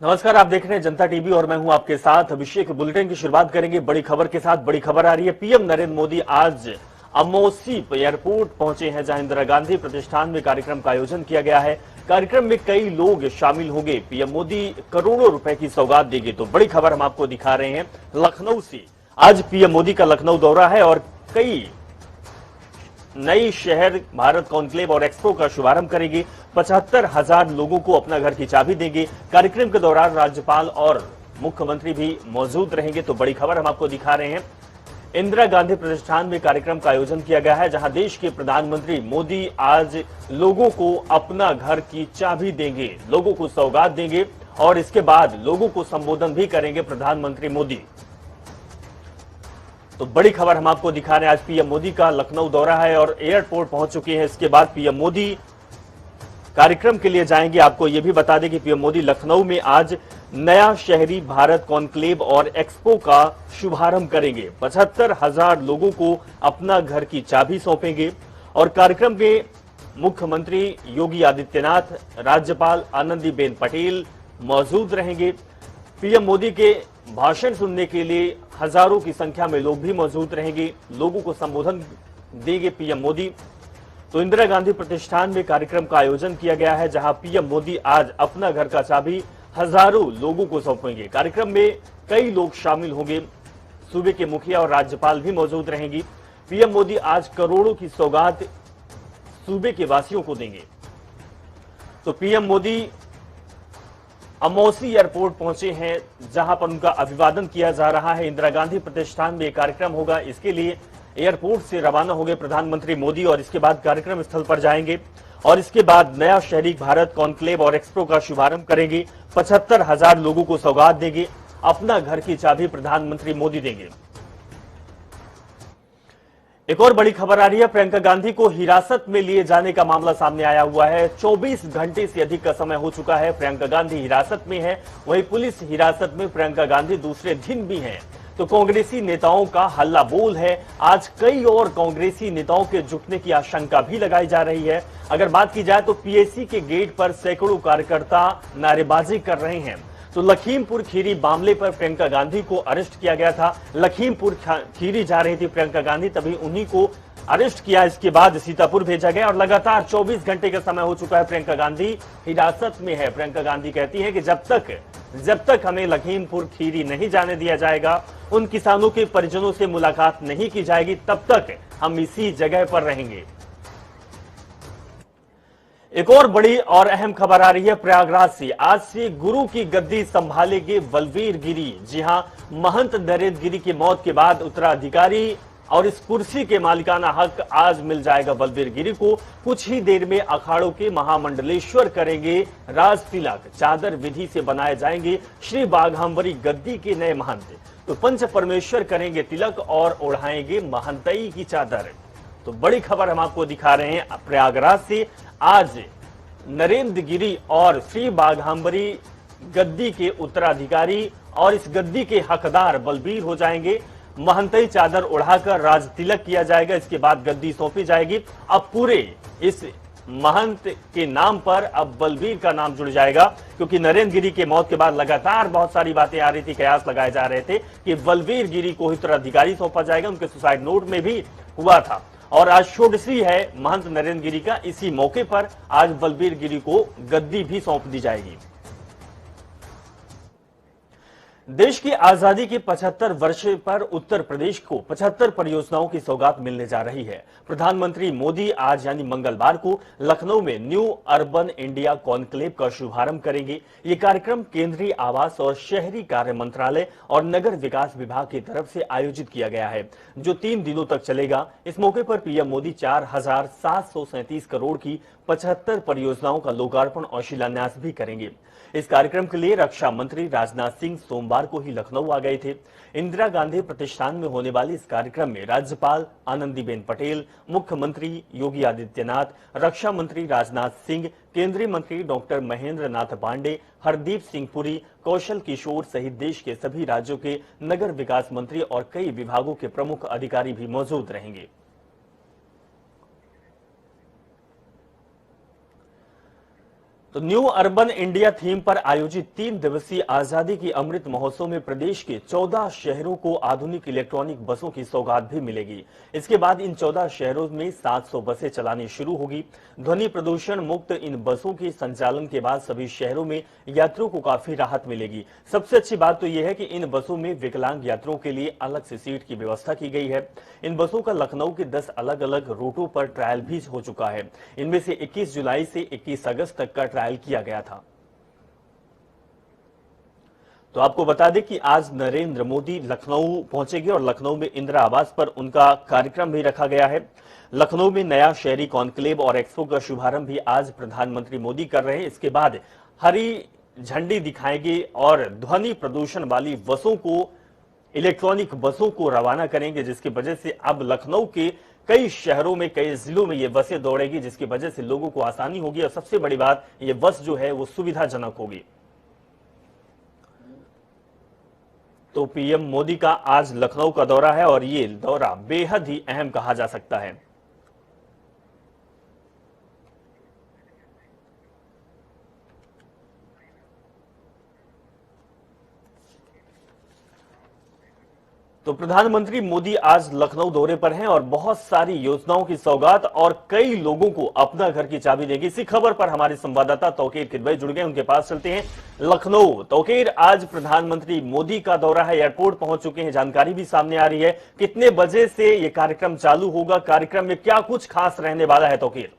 नमस्कार, आप देख रहे हैं जनता टीवी और मैं हूं आपके साथ अभिषेक। बुलेटिन की शुरुआत करेंगे बड़ी खबर के साथ। बड़ी खबर आ रही है, पीएम नरेंद्र मोदी आज अमौसी एयरपोर्ट पहुंचे हैं, जहां इंदिरा गांधी प्रतिष्ठान में कार्यक्रम का आयोजन किया गया है। कार्यक्रम में कई लोग शामिल होंगे। पीएम मोदी करोड़ों रुपए की सौगात देंगे। तो बड़ी खबर हम आपको दिखा रहे हैं लखनऊ से। आज पीएम मोदी का लखनऊ दौरा है और कई नई शहर भारत कॉन्क्लेव और एक्सपो का शुभारंभ करेंगे। 75,000 लोगों को अपना घर की चाबी देंगे। कार्यक्रम के दौरान राज्यपाल और मुख्यमंत्री भी मौजूद रहेंगे। तो बड़ी खबर हम आपको दिखा रहे हैं, इंदिरा गांधी प्रतिष्ठान में कार्यक्रम का आयोजन किया गया है, जहां देश के प्रधानमंत्री मोदी आज लोगों को अपना घर की चाबी देंगे, लोगों को सौगात देंगे और इसके बाद लोगों को संबोधन भी करेंगे प्रधानमंत्री मोदी। तो बड़ी खबर हम आपको दिखा रहे हैं, आज पीएम मोदी का लखनऊ दौरा है और एयरपोर्ट पहुंच चुके हैं। इसके बाद पीएम मोदी कार्यक्रम के लिए जाएंगे। आपको यह भी बता दें कि पीएम मोदी लखनऊ में आज नया शहरी भारत कॉन्क्लेव और एक्सपो का शुभारंभ करेंगे। 75,000 लोगों को अपना घर की चाबी सौंपेंगे और कार्यक्रम में मुख्यमंत्री योगी आदित्यनाथ, राज्यपाल आनंदीबेन पटेल मौजूद रहेंगे। पीएम मोदी के भाषण सुनने के लिए हजारों की संख्या में लोग भी मौजूद रहेंगे। लोगों को संबोधन देंगे पीएम मोदी। तो इंदिरा गांधी प्रतिष्ठान में कार्यक्रम का आयोजन किया गया है, जहां पीएम मोदी आज अपना घर का चाबी हजारों लोगों को सौंपेंगे। कार्यक्रम में कई लोग शामिल होंगे। सूबे के मुखिया और राज्यपाल भी मौजूद रहेंगी। पीएम मोदी आज करोड़ों की सौगात सूबे के वासियों को देंगे। तो पीएम मोदी अमौसी एयरपोर्ट पहुंचे हैं, जहां पर उनका अभिवादन किया जा रहा है। इंदिरा गांधी प्रतिष्ठान में कार्यक्रम होगा, इसके लिए एयरपोर्ट से रवाना होंगे प्रधानमंत्री मोदी और इसके बाद कार्यक्रम स्थल पर जाएंगे और इसके बाद नया शहरी भारत कॉन्क्लेव और एक्सपो का शुभारंभ करेंगे। 75,000 लोगों को सौगात देंगे, अपना घर की चाबी प्रधानमंत्री मोदी देंगे। एक और बड़ी खबर आ रही है, प्रियंका गांधी को हिरासत में लिए जाने का मामला सामने आया हुआ है। 24 घंटे से अधिक का समय हो चुका है, प्रियंका गांधी हिरासत में है। वहीं पुलिस हिरासत में प्रियंका गांधी दूसरे दिन भी है। तो कांग्रेसी नेताओं का हल्ला बोल है। आज कई और कांग्रेसी नेताओं के जुटने की आशंका भी लगाई जा रही है। अगर बात की जाए तो पीएसी के गेट पर सैकड़ों कार्यकर्ता नारेबाजी कर रहे हैं। तो लखीमपुर खीरी मामले पर प्रियंका गांधी को अरेस्ट किया गया था। लखीमपुर खीरी जा रही थी प्रियंका गांधी, तभी उन्हीं को अरेस्ट किया। इसके बाद सीतापुर भेजा गया और लगातार 24 घंटे का समय हो चुका है, प्रियंका गांधी हिरासत में है। प्रियंका गांधी कहती है कि जब तक हमें लखीमपुर खीरी नहीं जाने दिया जाएगा, उन किसानों के परिजनों से मुलाकात नहीं की जाएगी, तब तक हम इसी जगह पर रहेंगे। एक और बड़ी और अहम खबर आ रही है प्रयागराज से। आज से गुरु की गद्दी संभालेंगे बलबीर गिरी। जी हां, महंत नरेंद्र गिरी की मौत के बाद उत्तराधिकारी और इस कुर्सी के मालिकाना हक आज मिल जाएगा बलबीर गिरी को। कुछ ही देर में अखाड़ों के महामंडलेश्वर करेंगे राज तिलक। चादर विधि से बनाए जाएंगे श्री बाघांबरी गद्दी के नए महंत। तो पंच परमेश्वर करेंगे तिलक और ओढ़ाएंगे महंतई की चादर। तो बड़ी खबर हम आपको दिखा रहे हैं प्रयागराज से। आज नरेंद्र गिरी और श्री बाघांबरी गद्दी के उत्तराधिकारी और इस गद्दी के हकदार बलबीर हो जाएंगे। महंतई चादर उड़ाकर राज तिलक किया जाएगा, इसके बाद गद्दी सौंपी जाएगी। अब पूरे इस महंत के नाम पर अब बलबीर का नाम जुड़ जाएगा, क्योंकि नरेंद्र गिरी के मौत के बाद लगातार बहुत सारी बातें आ रही थी, कयास लगाए जा रहे थे कि बलबीर गिरी को ही उत्तराधिकारी सौंपा जाएगा। उनके सुसाइड नोट में भी हुआ था और आज षोडशी है महंत नरेंद्र गिरी का। इसी मौके पर आज बलबीर गिरी को गद्दी भी सौंप दी जाएगी। देश की आजादी के 75 वर्ष पर उत्तर प्रदेश को 75 परियोजनाओं की सौगात मिलने जा रही है। प्रधानमंत्री मोदी आज यानी मंगलवार को लखनऊ में न्यू अर्बन इंडिया कॉन्क्लेव का शुभारंभ करेंगे। ये कार्यक्रम केंद्रीय आवास और शहरी कार्य मंत्रालय और नगर विकास विभाग की तरफ से आयोजित किया गया है, जो 3 दिनों तक चलेगा। इस मौके पर पीएम मोदी 4,737 करोड़ की 75 परियोजनाओं का लोकार्पण और शिलान्यास भी करेंगे। इस कार्यक्रम के लिए रक्षा मंत्री राजनाथ सिंह सोमवार को ही लखनऊ आ गए थे। इंदिरा गांधी प्रतिष्ठान में होने वाले इस कार्यक्रम में राज्यपाल आनंदीबेन पटेल, मुख्यमंत्री योगी आदित्यनाथ, रक्षा मंत्री राजनाथ सिंह, केंद्रीय मंत्री डॉक्टर महेंद्र नाथ पांडे, हरदीप सिंह पुरी, कौशल किशोर सहित देश के सभी राज्यों के नगर विकास मंत्री और कई विभागों के प्रमुख अधिकारी भी मौजूद रहेंगे। तो न्यू अर्बन इंडिया थीम पर आयोजित 3 दिवसीय आजादी की अमृत महोत्सव में प्रदेश के 14 शहरों को आधुनिक इलेक्ट्रॉनिक बसों की सौगात भी मिलेगी। इसके बाद इन 14 शहरों में 700 बसें चलानी शुरू होगी। ध्वनि प्रदूषण मुक्त इन बसों के संचालन के बाद सभी शहरों में यात्रियों को काफी राहत मिलेगी। सबसे अच्छी बात तो यह है कि इन बसों में विकलांग यात्रियों के लिए अलग से सीट की व्यवस्था की गई है। इन बसों का लखनऊ के 10 अलग अलग रूटों पर ट्रायल भी हो चुका है। इनमें से 21 जुलाई से 21 अगस्त तक का ट्रायल किया गया था। तो आपको बता दें कि आज नरेंद्र मोदी लखनऊ पहुंचेंगे और लखनऊ में इंदिरा आवास पर उनका कार्यक्रम भी रखा गया है। लखनऊ में नया शहरी कॉन्क्लेव और एक्सपो का शुभारंभ भी आज प्रधानमंत्री मोदी कर रहे हैं। इसके बाद हरी झंडी दिखाएंगे और ध्वनि प्रदूषण वाली बसों को, इलेक्ट्रॉनिक बसों को रवाना करेंगे, जिसकी वजह से अब लखनऊ के कई शहरों में, कई जिलों में ये बसें दौड़ेगी, जिसकी वजह से लोगों को आसानी होगी और सबसे बड़ी बात, ये बस जो है वो सुविधाजनक होगी। तो पीएम मोदी का आज लखनऊ का दौरा है और ये दौरा बेहद ही अहम कहा जा सकता है। तो प्रधानमंत्री मोदी आज लखनऊ दौरे पर हैं और बहुत सारी योजनाओं की सौगात और कई लोगों को अपना घर की चाबी देगी। इसी खबर पर हमारे संवाददाता तौकीर किदवई जुड़ गए, उनके पास चलते हैं। लखनऊ, तौकीर, आज प्रधानमंत्री मोदी का दौरा है, एयरपोर्ट पहुंच चुके हैं, जानकारी भी सामने आ रही है। कितने बजे से ये कार्यक्रम चालू होगा, कार्यक्रम में क्या कुछ खास रहने वाला है तौकीर?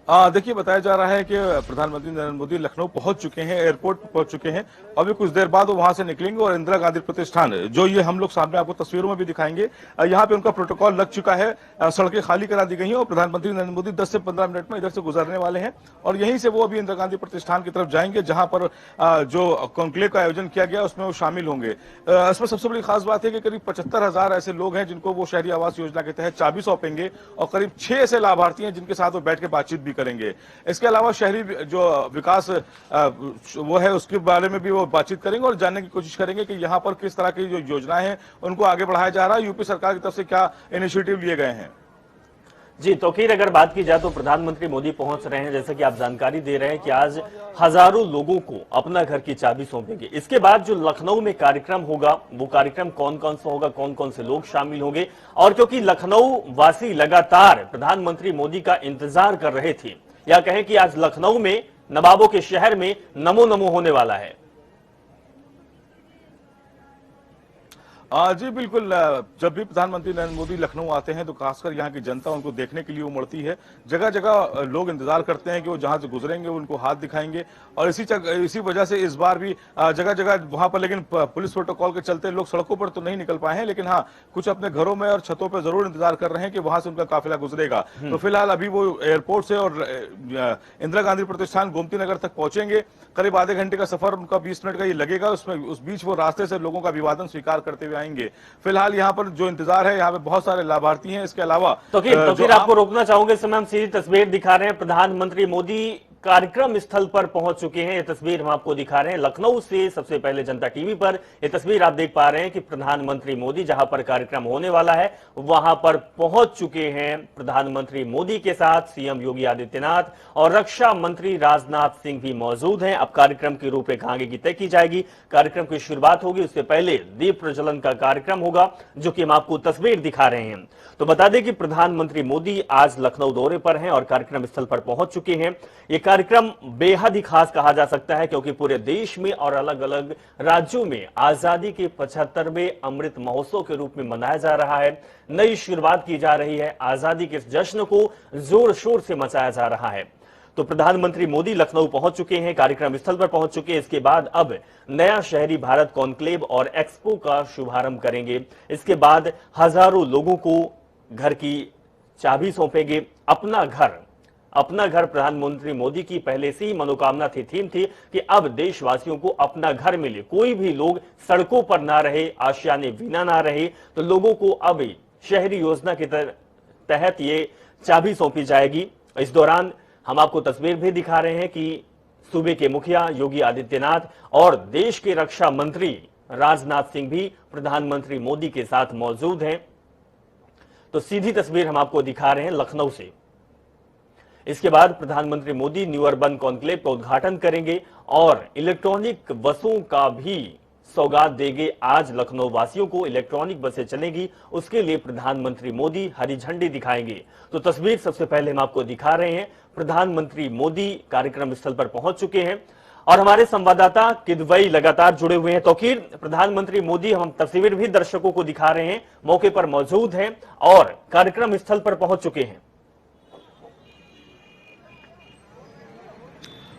देखिए, बताया जा रहा है कि प्रधानमंत्री नरेंद्र मोदी लखनऊ पहुंच चुके हैं, एयरपोर्ट पहुंच चुके हैं। अभी कुछ देर बाद वो वहां से निकलेंगे और इंदिरा गांधी प्रतिष्ठान, जो ये हम लोग सामने आपको तस्वीरों में भी दिखाएंगे, यहाँ पे उनका प्रोटोकॉल लग चुका है। सड़कें खाली करा दी गई हैं और प्रधानमंत्री नरेंद्र मोदी 10 से 15 मिनट में इधर से गुजरने वाले हैं और यहीं से वो अभी इंदिरा गांधी प्रतिष्ठान की तरफ जाएंगे, जहां पर जो कॉन्क्लेव का आयोजन किया गया उसमें वो शामिल होंगे। इसमें सबसे बड़ी खास बात है कि करीब 75,000 ऐसे लोग हैं जिनको वो शहरी आवास योजना के तहत चाबी सौंपेंगे और करीब 6 ऐसे लाभार्थी हैं जिनके साथ वो बैठ के बातचीत भी करेंगे। इसके अलावा शहरी जो विकास वो है उसके बारे में भी वो बातचीत करेंगे और जानने की कोशिश करेंगे कि यहाँ पर किस तरह की जो योजनाएं हैं उनको आगे बढ़ाया जा रहा है, यूपी सरकार की तरफ से क्या इनिशिएटिव लिए गए हैं। जी तौकीर, अगर बात की जाए तो प्रधानमंत्री मोदी पहुंच रहे हैं, जैसे कि आप जानकारी दे रहे हैं कि आज हजारों लोगों को अपना घर की चाबी सौंपेंगे। इसके बाद जो लखनऊ में कार्यक्रम होगा, वो कार्यक्रम कौन कौन सा होगा, कौन कौन से लोग शामिल होंगे, और क्योंकि लखनऊ वासी लगातार प्रधानमंत्री मोदी का इंतजार कर रहे थे, या कहें कि आज लखनऊ में नवाबों के शहर में नमो नमो होने वाला है। जी बिल्कुल, जब भी प्रधानमंत्री नरेंद्र मोदी लखनऊ आते हैं तो खासकर यहाँ की जनता उनको देखने के लिए उमड़ती है। जगह जगह लोग इंतजार करते हैं कि वो जहां से गुजरेंगे उनको हाथ दिखाएंगे और इसी वजह से इस बार भी जगह जगह वहां पर, लेकिन पुलिस प्रोटोकॉल के चलते लोग सड़कों पर तो नहीं निकल पाए हैं, लेकिन हाँ कुछ अपने घरों में और छतों पर जरूर इंतजार कर रहे हैं कि वहां से उनका काफिला गुजरेगा। तो फिलहाल अभी वो एयरपोर्ट से और इंदिरा गांधी प्रतिष्ठान गोमती नगर तक पहुंचेंगे। करीब आधे घंटे का सफर उनका 20 मिनट का ये लगेगा। उसमें उस बीच वो रास्ते से लोगों का अभिवादन स्वीकार करते हुए आएंगे। फिलहाल यहाँ पर जो इंतजार है, यहाँ पे बहुत सारे लाभार्थी हैं। इसके अलावा तो फिर आपको रोकना चाहूंगे, इस समय हम सीधी तस्वीर दिखा रहे हैं। प्रधानमंत्री मोदी कार्यक्रम स्थल पर पहुंच चुके हैं। ये तस्वीर हम आपको दिखा रहे हैं लखनऊ से। सबसे पहले जनता टीवी पर ये तस्वीर आप देख पा रहे हैं कि प्रधानमंत्री मोदी जहां पर कार्यक्रम होने वाला है वहां पर पहुंच चुके हैं। प्रधानमंत्री मोदी के साथ सीएम योगी आदित्यनाथ और रक्षा मंत्री राजनाथ सिंह भी मौजूद हैं। अब कार्यक्रम की रूपरेखा आगे की तय की जाएगी। कार्यक्रम की शुरुआत होगी, उससे पहले दीप प्रज्वलन का कार्यक्रम होगा, जो कि हम आपको तस्वीर दिखा रहे हैं। तो बता दें कि प्रधानमंत्री मोदी आज लखनऊ दौरे पर हैं और कार्यक्रम स्थल पर पहुंच चुके हैं। ये कार्यक्रम बेहद ही खास कहा जा सकता है, क्योंकि पूरे देश में और अलग अलग राज्यों में आजादी के 75वें अमृत महोत्सव के रूप में मनाया जा रहा है। नई शुरुआत की जा रही है। आजादी के इस जश्न को जोर शोर से मचाया जा रहा है। तो प्रधानमंत्री मोदी लखनऊ पहुंच चुके हैं, कार्यक्रम स्थल पर पहुंच चुके हैं। इसके बाद अब नया शहरी भारत कॉन्क्लेव और एक्सपो का शुभारंभ करेंगे। इसके बाद हजारों लोगों को घर की चाबी सौंपेंगे। अपना घर प्रधानमंत्री मोदी की पहले से ही मनोकामना थी, थीम थी कि अब देशवासियों को अपना घर मिले, कोई भी लोग सड़कों पर ना रहे, आशियाने बिना ना रहे। तो लोगों को अब शहरी योजना के तहत ये चाबी सौंपी जाएगी। इस दौरान हम आपको तस्वीर भी दिखा रहे हैं कि सूबे के मुखिया योगी आदित्यनाथ और देश के रक्षा मंत्री राजनाथ सिंह भी प्रधानमंत्री मोदी के साथ मौजूद हैं। तो सीधी तस्वीर हम आपको दिखा रहे हैं लखनऊ से। इसके बाद प्रधानमंत्री मोदी न्यू अर्बन कॉन्क्लेव का उद्घाटन करेंगे और इलेक्ट्रॉनिक बसों का भी सौगात देंगे। आज लखनऊ वासियों को इलेक्ट्रॉनिक बसें चलेंगी, उसके लिए प्रधानमंत्री मोदी हरी झंडी दिखाएंगे। तो तस्वीर सबसे पहले हम आपको दिखा रहे हैं। प्रधानमंत्री मोदी कार्यक्रम स्थल पर पहुंच चुके हैं और हमारे संवाददाता किदवई लगातार जुड़े हुए हैं। तौकीर, प्रधानमंत्री मोदी, हम तस्वीर भी दर्शकों को दिखा रहे हैं, मौके पर मौजूद हैं और कार्यक्रम स्थल पर पहुंच चुके हैं।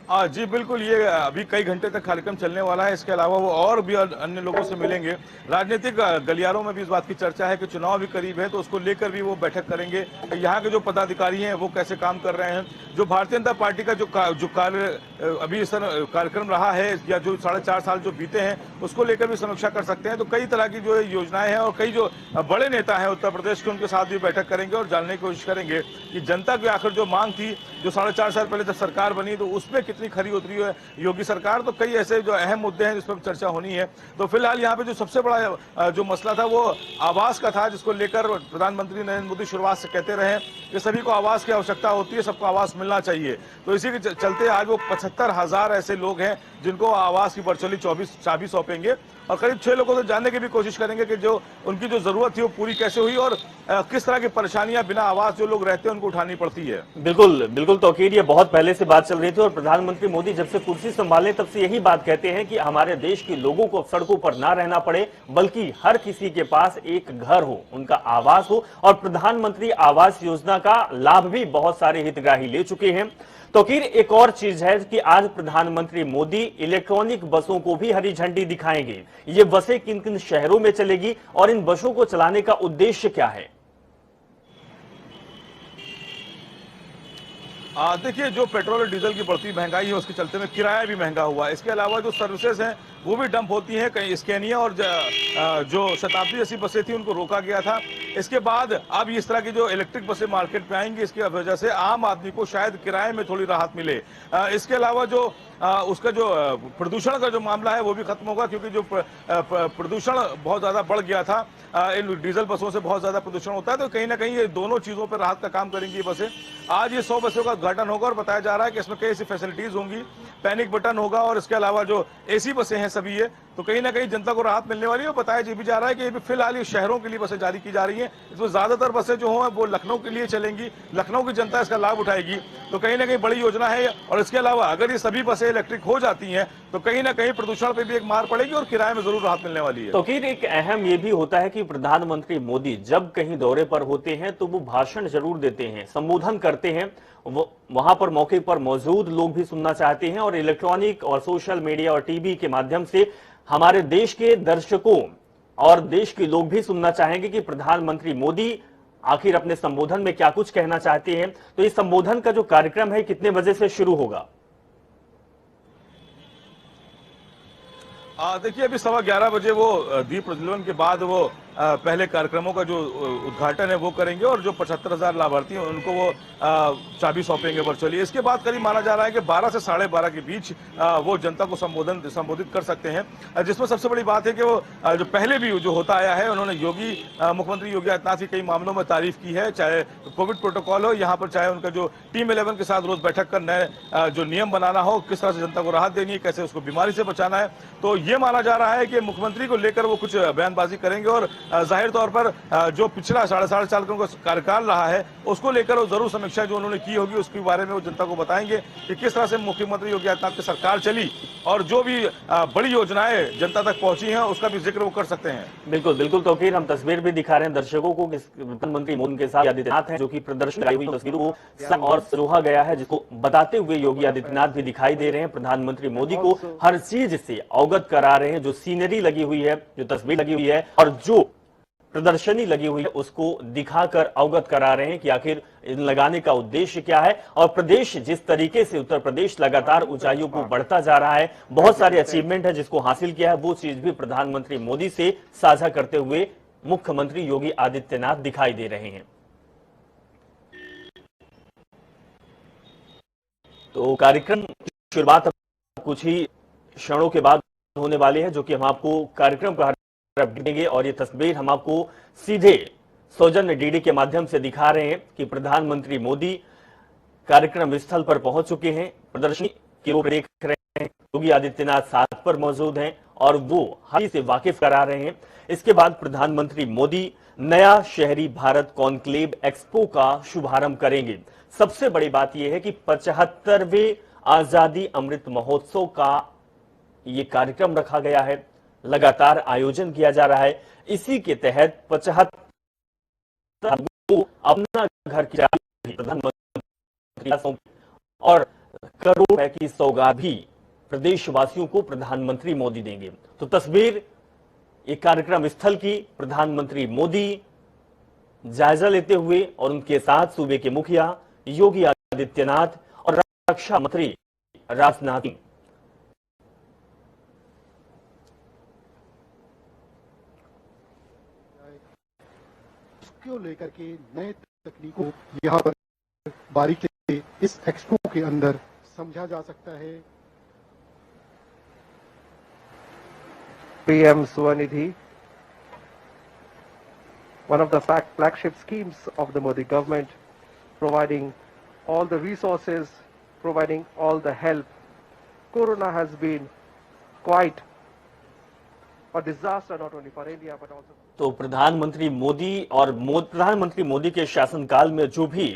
जी बिल्कुल, ये अभी कई घंटे तक कार्यक्रम चलने वाला है। इसके अलावा वो और भी अन्य लोगों से मिलेंगे। राजनीतिक गलियारों में भी इस बात की चर्चा है कि चुनाव भी करीब है, तो उसको लेकर भी वो बैठक करेंगे। यहाँ के जो पदाधिकारी हैं वो कैसे काम कर रहे हैं, जो भारतीय जनता पार्टी का जो कार्य अभी इस कार्यक्रम रहा है या जो 4.5 साल जो बीते हैं उसको लेकर भी समीक्षा कर सकते हैं। तो कई तरह की जो योजनाएं हैं और कई जो बड़े नेता हैं उत्तर प्रदेश के, उनके साथ भी बैठक करेंगे और जानने की कोशिश करेंगे कि जनता की आखिर जो मांग थी, जो 4.5 साल पहले जब सरकार बनी तो उसमें कितनी खरी उतरी है योगी सरकार। तो कई ऐसे जो अहम मुद्दे हैं जिस पर चर्चा होनी है। तो फिलहाल यहाँ पे जो सबसे बड़ा जो मसला था वो आवास का था, जिसको लेकर प्रधानमंत्री नरेंद्र मोदी शुरुआत से कहते रहे कि सभी को आवास की आवश्यकता होती है, सबको आवास मिलना चाहिए। तो इसी के चलते आज वो 75,000 ऐसे लोग हैं जिनको आवास की वर्चुअली चाबी सौंपेंगे और करीब 6 लोगों से जानने की भी कोशिश करेंगे कि जो उनकी जो जरूरत थी वो पूरी कैसे हुई और किस तरह की परेशानियां बिना आवास जो लोग रहते हैं उनको उठानी पड़ती है। बिल्कुल बिल्कुल तौकीर, ये बहुत पहले से बात चल रही थी और प्रधानमंत्री मोदी जब से कुर्सी संभाले तब से यही बात कहते हैं कि हमारे देश के लोगों को सड़कों पर ना रहना पड़े, बल्कि हर किसी के पास एक घर हो, उनका आवास हो। और प्रधानमंत्री आवास योजना का लाभ भी बहुत सारे हितग्राही ले चुके हैं। तौकीर, एक और चीज है कि आज प्रधानमंत्री मोदी इलेक्ट्रॉनिक बसों को भी हरी झंडी दिखाएंगे। ये बसें किन किन शहरों में चलेगी और इन बसों को चलाने का उद्देश्य क्या है? देखिए, जो पेट्रोल और डीजल की बढ़ती महंगाई है उसके चलते में किराया भी महंगा हुआ है। इसके अलावा जो सर्विसेज हैं वो भी डंप होती हैं। कहीं स्कैनिया और जो शताब्दी जैसी बसें थी उनको रोका गया था। इसके बाद अब इस तरह की जो इलेक्ट्रिक बसें मार्केट में आएंगी, इसकी वजह से आम आदमी को शायद किराए में थोड़ी राहत मिले। इसके अलावा जो उसका जो प्रदूषण का जो मामला है वो भी खत्म होगा, क्योंकि जो प्रदूषण बहुत ज्यादा बढ़ गया था, इन डीजल बसों से बहुत ज्यादा प्रदूषण होता है। तो कहीं ना कहीं ये दोनों चीजों पर राहत का काम करेंगी ये बसें। आज ये 100 बसों का उद्घाटन होगा और बताया जा रहा है कि इसमें कई ऐसी फैसिलिटीज होंगी, पैनिक बटन होगा और इसके अलावा जो एसी बसें हैं सभी ये, तो कहीं ना कहीं जनता को राहत मिलने वाली है। बताया भी जा रहा है कि ये भी फिलहाल ये शहरों के लिए बसें जारी की जा रही हैं। इसमें ज्यादातर बसें जो हों वो लखनऊ के लिए चलेंगी, लखनऊ की जनता इसका लाभ उठाएगी। तो कहीं ना कहीं बड़ी योजना है। और इसके अलावा अगर ये सभी बसें इलेक्ट्रिक हो जाती हैं तो कहीं ना कहीं प्रदूषण पे भी एक मार पड़ेगी और किराए में जरूर राहत मिलने वाली है। तो फिर एक अहम ये भी होता है कि प्रधानमंत्री मोदी जब कहीं दौरे पर होते हैं तो वो भाषण जरूर देते हैं, संबोधन करते हैं। वो वहां पर मौके पर मौजूद लोग भी सुनना चाहते हैं और इलेक्ट्रॉनिक और सोशल मीडिया और टीवी के माध्यम से हमारे देश के दर्शकों और देश के लोग भी सुनना चाहेंगे कि प्रधानमंत्री मोदी आखिर अपने संबोधन में क्या कुछ कहना चाहते हैं। तो इस संबोधन का जो कार्यक्रम है कितने बजे से शुरू होगा? देखिए, अभी 11:15 बजे वो दीप प्रज्वलन के बाद वो पहले कार्यक्रमों का जो उद्घाटन है वो करेंगे और जो 75,000 लाभार्थी हैं उनको वो चाबी सौंपेंगे वर्चुअली। इसके बाद करीब माना जा रहा है कि 12 से 12:30 के बीच वो जनता को संबोधित कर सकते हैं। जिसमें सबसे बड़ी बात है कि वो जो पहले भी जो होता आया है, उन्होंने मुख्यमंत्री योगी आदित्यनाथ की कई मामलों में तारीफ की है, चाहे कोविड प्रोटोकॉल हो यहाँ पर, चाहे उनका जो टीम 11 के साथ रोज बैठक कर नए जो नियम बनाना हो, किस तरह से जनता को राहत देनी है, कैसे उसको बीमारी से बचाना है। तो ये माना जा रहा है कि मुख्यमंत्री को लेकर वो कुछ बयानबाजी करेंगे और जाहिर तौर पर जो पिछला 4.5 साल का उनका कार्यकाल रहा है उसको लेकर वो जरूर समीक्षा जो उन्होंने की होगी उसके बारे में वो जनता को बताएंगे कि किस तरह से मुख्यमंत्री योगी आदित्यनाथ की सरकार चली और जो भी बड़ी योजनाएं जनता तक पहुंची हैं उसका भी जिक्र वो कर सकते हैं। बिल्कुल बिल्कुल तौकीर, हम तस्वीर भी दिखा रहे हैं दर्शकों को कि प्रधानमंत्री मोदी के साथ आदित्यनाथ हैं, जो कि प्रदर्शन आई हुई तस्वीरों को और सरोहा गया है, जिसको बताते हुए योगी आदित्यनाथ भी दिखाई दे रहे हैं। प्रधानमंत्री मोदी को हर चीज से अवगत करा रहे हैं, जो सीनरी लगी हुई है, जो तस्वीर लगी हुई है और जो प्रदर्शनी लगी हुई है उसको दिखाकर अवगत करा रहे हैं कि आखिर इन लगाने का उद्देश्य क्या है। और प्रदेश जिस तरीके से उत्तर प्रदेश लगातार ऊंचाइयों को बढ़ता जा रहा है, बहुत सारे अचीवमेंट है जिसको हासिल किया है, वो चीज भी प्रधानमंत्री मोदी से साझा करते हुए मुख्यमंत्री योगी आदित्यनाथ दिखाई दे रहे हैं। तो कार्यक्रम की शुरुआत कुछ ही क्षणों के बाद होने वाली है, जो कि हम आपको कार्यक्रम का देंगे और ये तस्वीर हम आपको सीधे सौजन्य डीडी के माध्यम से दिखा रहे हैं कि प्रधानमंत्री मोदी कार्यक्रम स्थल पर पहुंच चुके हैं। प्रदर्शनी की ओर देख रहे हैं, योगी आदित्यनाथ साथ पर मौजूद हैं और वो हाल से वाकिफ करा रहे हैं। इसके बाद प्रधानमंत्री मोदी नया शहरी भारत कॉन्क्लेव एक्सपो का शुभारंभ करेंगे। सबसे बड़ी बात यह है कि 75वें आजादी अमृत महोत्सव का ये कार्यक्रम रखा गया है, लगातार आयोजन किया जा रहा है। इसी के तहत 75 को अपना घर की चाबी प्रधानमंत्री और करोड़ रुपए की सौगात भी प्रदेशवासियों को प्रधानमंत्री मोदी देंगे। तो तस्वीर एक कार्यक्रम स्थल की, प्रधानमंत्री मोदी जायजा लेते हुए और उनके साथ सूबे के मुखिया योगी आदित्यनाथ और रक्षा मंत्री राजनाथ सिंह। को लेकर के नए तकनीकों यहाँ पर बारीकी से इस एक्सपो के अंदर समझा जा सकता है। PM Swanidhi, one of the flagship schemes of the Modi government, providing all the resources, providing all the help. Corona has been quite a disaster not only for India but also. तो प्रधानमंत्री मोदी और प्रधानमंत्री मोदी के शासनकाल में जो भी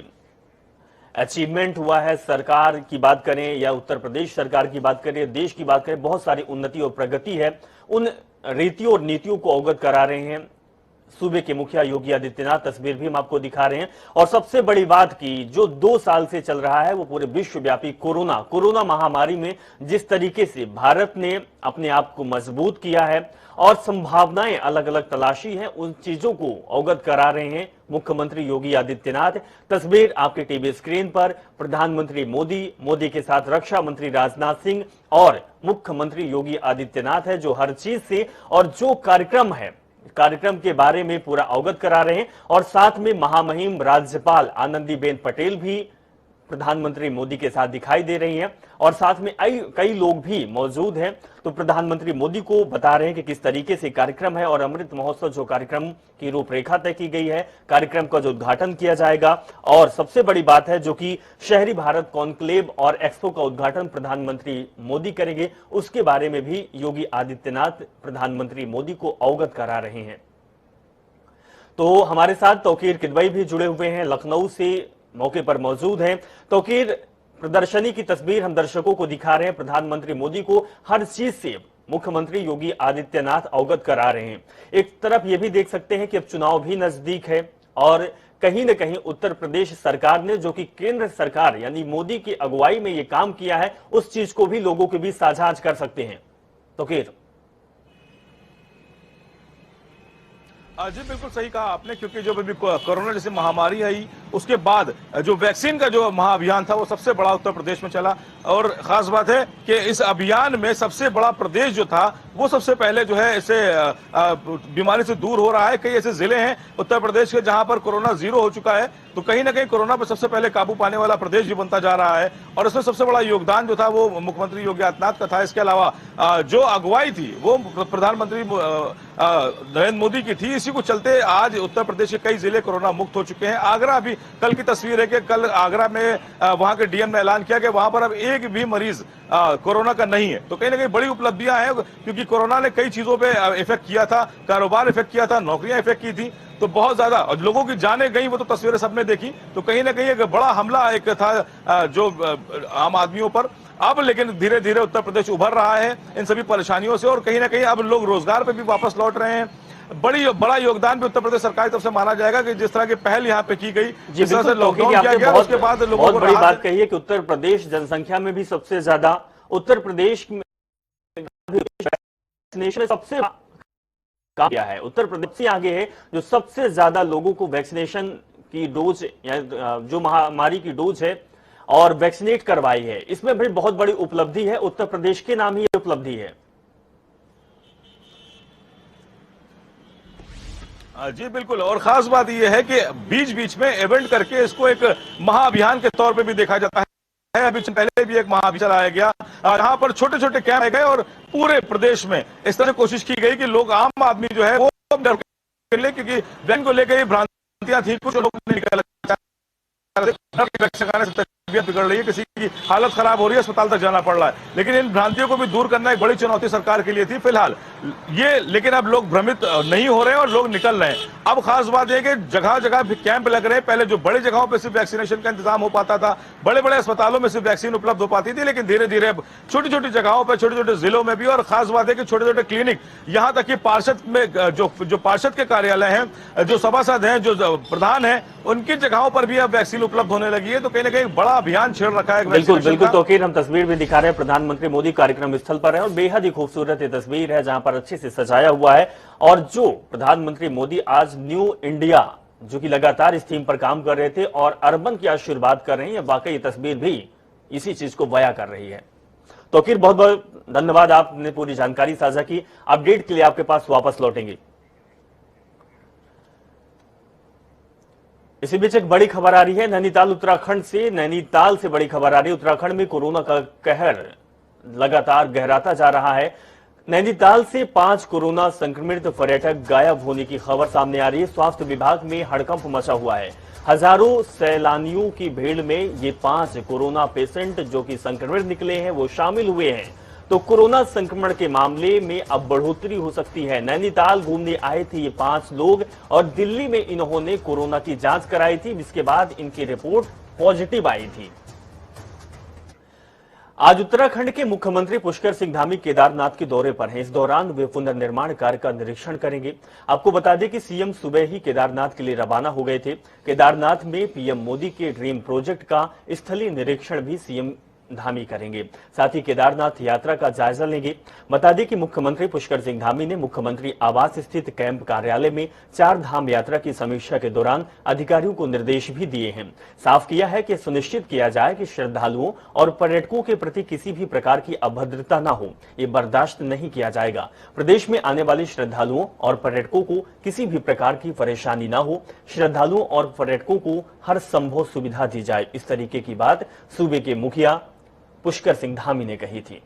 achievement हुआ है, सरकार की बात करें या उत्तर प्रदेश सरकार की बात करें, देश की बात करें, बहुत सारी उन्नति और प्रगति है। उन रीतियों और नीतियों को अवगत करा रहे हैं सूबे के मुखिया योगी आदित्यनाथ। तस्वीर भी हम आपको दिखा रहे हैं। और सबसे बड़ी बात की जो 2 साल से चल रहा है वो पूरे विश्वव्यापी कोरोना महामारी में जिस तरीके से भारत ने अपने आप को मजबूत किया है और संभावनाएं अलग अलग तलाशी हैं, उन चीजों को अवगत करा रहे हैं मुख्यमंत्री योगी आदित्यनाथ। तस्वीर आपके टीवी स्क्रीन पर प्रधानमंत्री मोदी के साथ रक्षा मंत्री राजनाथ सिंह और मुख्यमंत्री योगी आदित्यनाथ है, जो हर चीज से और जो कार्यक्रम के बारे में पूरा अवगत करा रहे हैं। और साथ में महामहिम राज्यपाल आनंदीबेन पटेल भी प्रधानमंत्री मोदी के साथ दिखाई दे रही हैं और साथ में कई लोग भी मौजूद हैं। तो प्रधानमंत्री मोदी को बता रहे हैं कि किस तरीके से कार्यक्रम है और अमृत महोत्सव जो कार्यक्रम की रूपरेखा तय की गई है, कार्यक्रम का जो उद्घाटन किया जाएगा। और सबसे बड़ी बात है जो कि शहरी भारत कॉन्क्लेव और एक्सपो का उद्घाटन प्रधानमंत्री मोदी करेंगे, उसके बारे में भी योगी आदित्यनाथ प्रधानमंत्री मोदी को अवगत करा रहे हैं। तो हमारे साथ तौकीर किदवई भी जुड़े हुए हैं, लखनऊ से मौके पर मौजूद हैं। तौकीर, प्रदर्शनी की तस्वीर हम दर्शकों को दिखा रहे हैं। प्रधानमंत्री मोदी को हर चीज से मुख्यमंत्री योगी आदित्यनाथ अवगत करा रहे हैं। एक तरफ ये भी देख सकते हैं कि अब चुनाव भी नजदीक है और कहीं न कहीं उत्तर प्रदेश सरकार ने, जो कि केंद्र सरकार यानी मोदी की अगुवाई में ये काम किया है, उस चीज को भी लोगों के बीच साझा कर सकते हैं। तौकीर, जी बिल्कुल सही कहा आपने, क्योंकि जो अभी कोरोना जैसी महामारी आई उसके बाद जो वैक्सीन का जो महाअभियान था वो सबसे बड़ा उत्तर प्रदेश में चला। और खास बात है कि इस अभियान में सबसे बड़ा प्रदेश जो था वो सबसे पहले जो है इसे बीमारी से दूर हो रहा है। कई ऐसे जिले हैं उत्तर प्रदेश के जहां पर कोरोना 0 हो चुका है, तो कहीं ना कहीं कोरोना पर सबसे पहले काबू पाने वाला प्रदेश भी बनता जा रहा है। और इसमें सबसे बड़ा योगदान जो था वो मुख्यमंत्री योगी आदित्यनाथ का था। इसके अलावा जो अगुवाई थी वो प्रधानमंत्री नरेंद्र मोदी की थी। इसी को चलते आज उत्तर प्रदेश के कई जिले कोरोना मुक्त हो चुके हैं। आगरा अभी कल की तस्वीर है कि कल आगरा में वहां के डीएम ने ऐलान किया कि वहां पर अब एक भी मरीज कोरोना का नहीं है। तो कहीं ना कहीं बड़ी उपलब्धियां हैं, क्योंकि कोरोना ने कई चीजों पे इफेक्ट किया था, कारोबार इफेक्ट किया था, नौकरियां इफेक्ट की थी, तो बहुत ज्यादा और लोगों की जानें गई, वो तो तस्वीरें सबने देखी। तो कहीं ना कहीं एक बड़ा हमला एक था जो आम आदमियों पर। अब लेकिन धीरे धीरे उत्तर प्रदेश उभर रहा है इन सभी परेशानियों से और कहीं ना कहीं अब लोग रोजगार पे भी वापस लौट रहे हैं। बड़ा योगदान भी उत्तर प्रदेश सरकार की तरफ से माना जाएगा कि जिस तरह की पहल यहाँ पे की गई, जिस तरह से लॉकडाउन किया गया, उसके बाद लोगों को बहुत बड़ी बात कही है कि उत्तर प्रदेश जनसंख्या में भी सबसे ज्यादा, उत्तर प्रदेश में वैक्सीनेशन सबसे काम किया है। उत्तर प्रदेश से आगे है जो सबसे ज्यादा लोगों को वैक्सीनेशन की डोज या जो महामारी की डोज है और वैक्सीनेट करवाई है। इसमें भी बहुत बड़ी उपलब्धि है, उत्तर प्रदेश के नाम ही उपलब्धि है। जी बिल्कुल, और खास बात यह है कि बीच बीच में इवेंट करके इसको एक महाअभियान के तौर पे भी देखा जाता है। अभी पहले भी एक महाअभियान चलाया गया, यहाँ पर छोटे छोटे कैंप गए और पूरे प्रदेश में इस तरह कोशिश की गई कि लोग, आम आदमी जो है वो डर के ले, क्योंकि वैक्सीन को लेकर भ्रांतियां थी, कुछ लोग निकल लगाने से तबीयत बिगड़ रही है, किसी की हालत खराब हो रही है, अस्पताल तक जाना पड़ रहा है। लेकिन इन भ्रांतियों को भी दूर करना एक बड़ी चुनौती सरकार के लिए थी फिलहाल ये। लेकिन अब लोग भ्रमित नहीं हो रहे हैं और लोग निकल रहे हैं। अब खास बात है कि जगह जगह कैंप लग रहे हैं। पहले जो बड़ी जगहों पर सिर्फ वैक्सीनेशन का इंतजाम हो पाता था, बड़े बड़े अस्पतालों में सिर्फ वैक्सीन उपलब्ध हो पाती थी, लेकिन धीरे धीरे अब छोटी छोटी जगहों पर, छोटे छोटे जिलों में भी, और खास बात है कि छोटे छोटे क्लिनिक, यहां तक कि पार्षद में जो पार्षद के कार्यालय हैं, जो सभासद हैं, जो प्रधान हैं, उनकी जगहों पर भी अब वैक्सीन उपलब्ध होने लगी है। तो कहीं ना कहीं बड़ा अभियान छेड़ रखा है। बिल्कुल बिल्कुल तौकीर, हम तस्वीर भी दिखा रहे हैं, प्रधानमंत्री मोदी कार्यक्रम स्थल पर है और बेहद ही खूबसूरत ये तस्वीर है जहां पर अच्छे से सजाया हुआ है। और जो प्रधानमंत्री मोदी आज न्यू इंडिया, जो कि लगातार इस थीम पर काम कर रहे थे और अर्बन की आशीर्वाद कर रहे हैं, वाकई ये तस्वीर भी इसी चीज को बयां कर रही है। तौकीर, बहुत बहुत धन्यवाद, आपने पूरी जानकारी साझा की। अपडेट के लिए आपके पास वापस लौटेंगे। इसी बीच एक बड़ी खबर आ रही है नैनीताल उत्तराखंड से। नैनीताल से बड़ी खबर आ रही है। उत्तराखंड में कोरोना का कहर लगातार गहराता जा रहा है। नैनीताल से 5 कोरोना संक्रमित पर्यटक गायब होने की खबर सामने आ रही है। स्वास्थ्य विभाग में हड़कंप मचा हुआ है। हजारों सैलानियों की भीड़ में ये 5 कोरोना पेशेंट जो कि संक्रमित निकले हैं वो शामिल हुए हैं। तो कोरोना संक्रमण के मामले में अब बढ़ोतरी हो सकती है। नैनीताल घूमने आए थे ये 5 लोग और दिल्ली में इन्होंने कोरोना की जांच कराई थी, जिसके बाद इनकी रिपोर्ट पॉजिटिव आई थी। आज उत्तराखंड के मुख्यमंत्री पुष्कर सिंह धामी केदारनाथ के दौरे पर हैं। इस दौरान वे पुनर्निर्माण कार्य का निरीक्षण करेंगे। आपको बता दें कि सीएम सुबह ही केदारनाथ के लिए रवाना हो गए थे। केदारनाथ में पीएम मोदी के ड्रीम प्रोजेक्ट का स्थलीय निरीक्षण भी सीएम धामी करेंगे। साथ ही केदारनाथ यात्रा का जायजा लेंगे। बता दें कि मुख्यमंत्री पुष्कर सिंह धामी ने मुख्यमंत्री आवास स्थित कैंप कार्यालय में 4 धाम यात्रा की समीक्षा के दौरान अधिकारियों को निर्देश भी दिए हैं। साफ किया है कि सुनिश्चित किया जाए कि श्रद्धालुओं और पर्यटकों के प्रति किसी भी प्रकार की अभद्रता न हो, ये बर्दाश्त नहीं किया जाएगा। प्रदेश में आने वाले श्रद्धालुओं और पर्यटकों को किसी भी प्रकार की परेशानी न हो, श्रद्धालुओं और पर्यटकों को हर संभव सुविधा दी जाए, इस तरीके की बात सूबे के मुखिया पुष्कर सिंह धामी ने कही थी।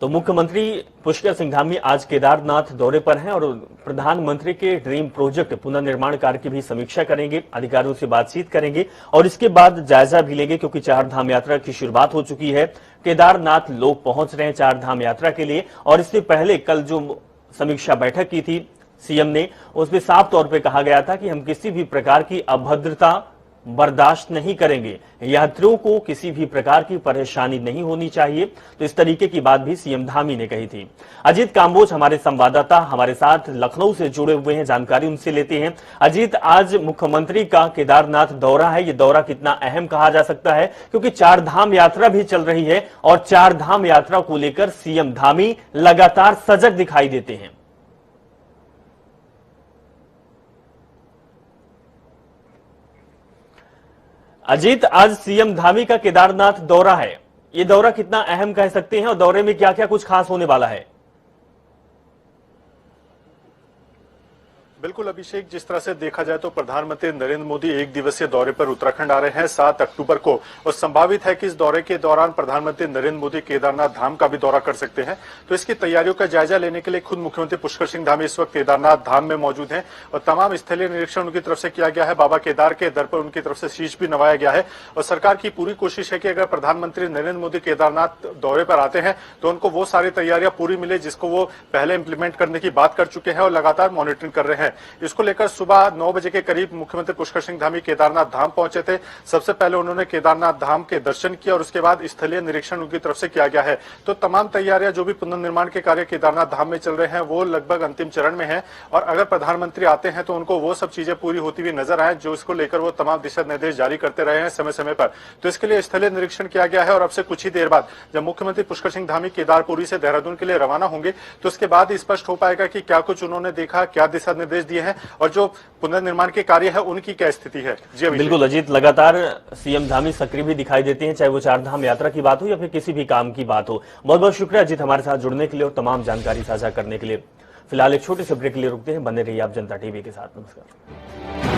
तो मुख्यमंत्री पुष्कर सिंह धामी आज केदारनाथ दौरे पर हैं और प्रधानमंत्री के ड्रीम प्रोजेक्ट पुनर्निर्माण कार्य की भी समीक्षा करेंगे, अधिकारियों से बातचीत करेंगे और इसके बाद जायजा भी लेंगे, क्योंकि 4 धाम यात्रा की शुरुआत हो चुकी है। केदारनाथ लोग पहुंच रहे हैं 4 धाम यात्रा के लिए और इससे पहले कल जो समीक्षा बैठक की थी सीएम ने, उसमें साफ तौर पर कहा गया था कि हम किसी भी प्रकार की अभद्रता बर्दाश्त नहीं करेंगे, यात्रियों को किसी भी प्रकार की परेशानी नहीं होनी चाहिए। तो इस तरीके की बात भी सीएम धामी ने कही थी। अजीत काम्बोज हमारे संवाददाता हमारे साथ लखनऊ से जुड़े हुए हैं, जानकारी उनसे लेते हैं। अजीत, आज मुख्यमंत्री का केदारनाथ दौरा है, ये दौरा कितना अहम कहा जा सकता है, क्योंकि 4 धाम यात्रा भी चल रही है और 4 धाम यात्रा को लेकर सीएम धामी लगातार सजग दिखाई देते हैं। अजीत, आज सीएम धामी का केदारनाथ दौरा है, ये दौरा कितना अहम कह सकते हैं और दौरे में क्या क्या कुछ खास होने वाला है? बिल्कुल अभिषेक, जिस तरह से देखा जाए तो प्रधानमंत्री नरेंद्र मोदी 1 दिवसीय दौरे पर उत्तराखंड आ रहे हैं 7 अक्टूबर को और संभावित है कि इस दौरे के दौरान प्रधानमंत्री नरेंद्र मोदी केदारनाथ धाम का भी दौरा कर सकते हैं। तो इसकी तैयारियों का जायजा लेने के लिए खुद मुख्यमंत्री पुष्कर सिंह धामी इस वक्त केदारनाथ धाम में मौजूद हैं और तमाम स्थलीय निरीक्षण उनकी तरफ से किया गया है। बाबा केदार के दर पर उनकी तरफ से शीश भी नवाया गया है और सरकार की पूरी कोशिश है कि अगर प्रधानमंत्री नरेंद्र मोदी केदारनाथ दौरे पर आते हैं तो उनको वो सारी तैयारियां पूरी मिले जिसको वो पहले इंप्लीमेंट करने की बात कर चुके हैं और लगातार मॉनिटरिंग कर रहे हैं। इसको लेकर सुबह 9 बजे के करीब मुख्यमंत्री पुष्कर सिंह धामी केदारनाथ धाम पहुंचे थे। सबसे पहले उन्होंने केदारनाथ धाम के दर्शन किया और उसके बाद स्थलीय निरीक्षण उनकी तरफ से किया गया है। तो तमाम तैयारियां जो भी पुनर्निर्माण के कार्य केदारनाथ धाम में चल रहे हैं वो लगभग अंतिम चरण में है और अगर प्रधानमंत्री आते हैं तो उनको वो सब चीजें पूरी होती हुई नजर आए जो इसको लेकर वो तमाम दिशा निर्देश जारी करते रहे हैं समय समय पर। तो इसके लिए स्थलीय निरीक्षण किया गया है और अब से कुछ ही देर बाद जब मुख्यमंत्री पुष्कर सिंह धामी केदारपुरी से देहरादून के लिए रवाना होंगे तो उसके बाद ही स्पष्ट हो पाएगा कि क्या कुछ उन्होंने देखा, क्या दिशा निर्देश दिए हैं और जो पुनर्निर्माण के कार्य है उनकी क्या स्थिति है। जी बिल्कुल अजीत, लगातार सीएम धामी सक्रिय भी दिखाई देते हैं, चाहे वो 4 धाम यात्रा की बात हो या फिर किसी भी काम की बात हो। बहुत बहुत शुक्रिया अजीत हमारे साथ जुड़ने के लिए और तमाम जानकारी साझा करने के लिए। फिलहाल एक छोटे से ब्रेक के लिए रुकते हैं, बने रहिए आप जनता टीवी के साथ। नमस्कार।